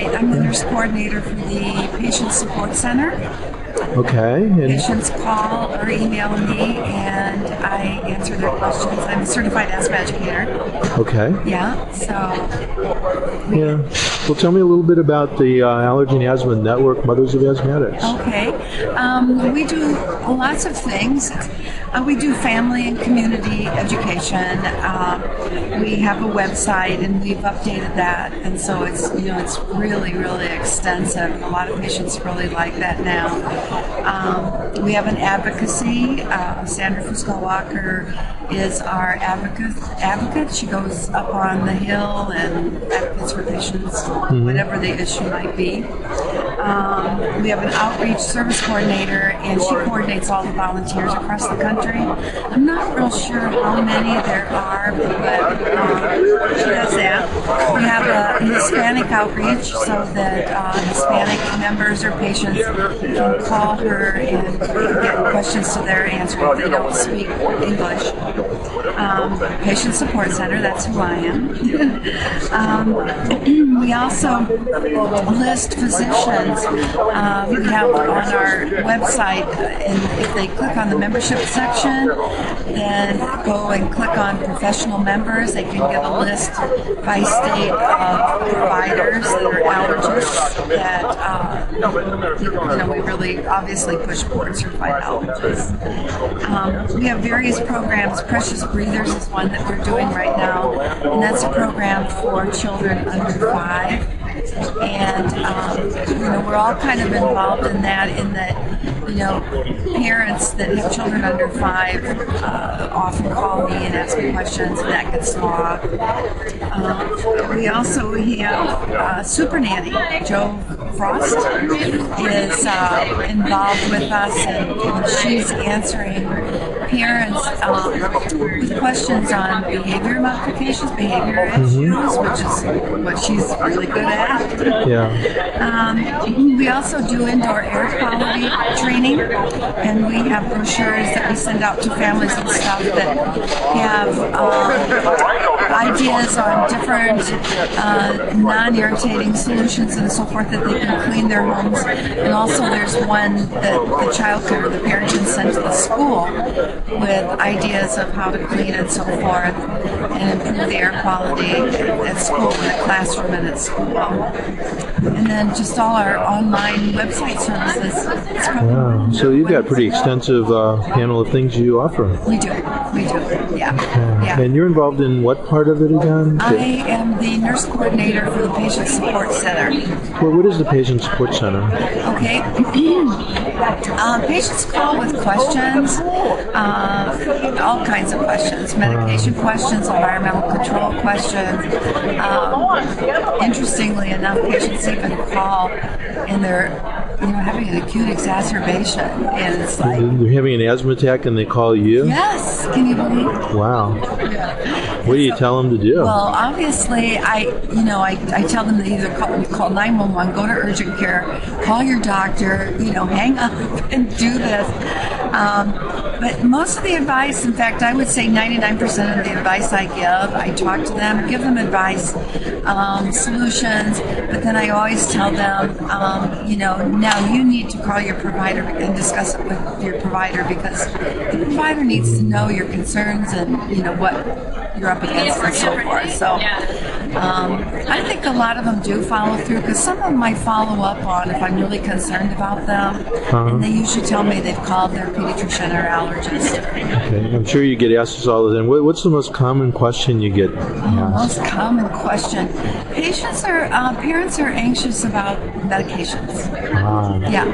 I'm the nurse coordinator for the Patient Support Center. Okay. Patients call or email me, and I answer their questions. I'm a certified asthma educator. Okay. Yeah, so... Yeah. Well, tell me a little bit about the Allergy and Asthma Network, Mothers of Asthmatics. Okay. We do lots of things. We do family and community education. We have a website, and we've updated that, and so it's really, really extensive. A lot of patients really like that now. We have an advocacy. Sandra Fusco-Walker is our advocate. She goes up on the hill and advocates for patients, whatever the issue might be. We have an outreach service coordinator, and she coordinates all the volunteers across the country. I'm not real sure how many there are, but she does that. We have a Hispanic outreach so that Hispanic members or patients can call her and get questions to their answer if they don't speak English. Patient Support Center, that's who I am. We also list physicians. We have on our website, and if they click on the membership section, then go and click on professional members. They can get a list by state of providers that are allergists that we really obviously push board certified allergists. We have various programs. Precious Breathers is one that we're doing right now, and that's a program for children under 5. And we're all kind of involved in that, parents that have children under 5 often call me and ask me questions, and that gets logged. We also have Super Nanny. Joe Frost is involved with us, and she's answering parents with questions on behavior modifications, behavior issues, which is what she's really good at. Yeah. We also do indoor air quality training, and we have brochures that we send out to families and stuff that have ideas on different non-irritating solutions and so forth that they can clean their homes. And also there's one that the child care, the parent can send to the school with ideas of how to clean and so forth and improve the air quality at school, in the classroom and at school. And then just all our online website services. Wow. So you've got a pretty extensive panel of things you offer. We do, yeah. And you're involved in what part of it again? I am the nurse coordinator for the Patient Support Center. Well, what is the Patient Support Center? Okay. Patients call with questions, all kinds of questions, medication questions, environmental control questions. Interestingly enough, patients even call and they're having an acute exacerbation, and it's like they're having an asthma attack and they call you? Yes. Can you believe it? Wow. What do you tell them to do? Well, obviously, I tell them to either call 911, go to urgent care, call your doctor, hang up and do this. But most of the advice, in fact, I would say 99% of the advice I give, I talk to them, give them advice, solutions, but then I always tell them, now you need to call your provider and discuss it with your provider, because the provider needs to know your concerns and, what you're up against and so forth. So I think a lot of them do follow through, because some of them I follow up on if I'm really concerned about them, and they usually tell me they've called their pediatrician or allergist. Okay. I'm sure you get asked this all the time. What's the most common question you get asked? Most common question. Parents are anxious about medications. Yeah.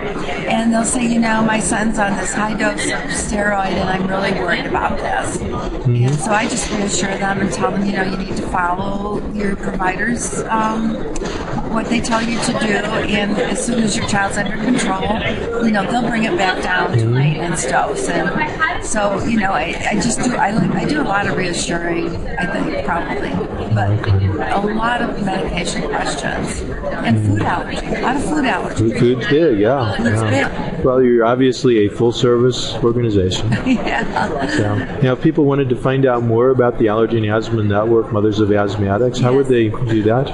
And they'll say, my son's on this high dose of steroid and I'm really worried about this. And so I just reassure them and tell them, you need to follow your providers, what they tell you to do, and as soon as your child's under control, they'll bring it back down to maintenance dose. And so, I do a lot of reassuring, I think, probably. but a lot of medication questions and food allergy. A lot of food allergy. Food's big, yeah. Food's yeah. big. Well, you're obviously a full-service organization. Yeah. So, now, if people wanted to find out more about the Allergy and Asthma Network, Mothers of Asthmatics, how would they do that?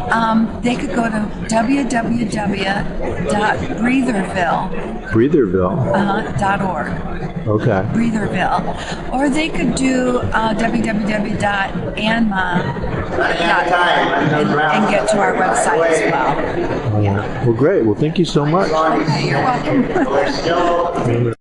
They could go to www.breatherville.org. Okay. Breatherville. Or they could do www.anma.org and get to our website as well. Well, great. Well, thank you so much. Okay, you're welcome.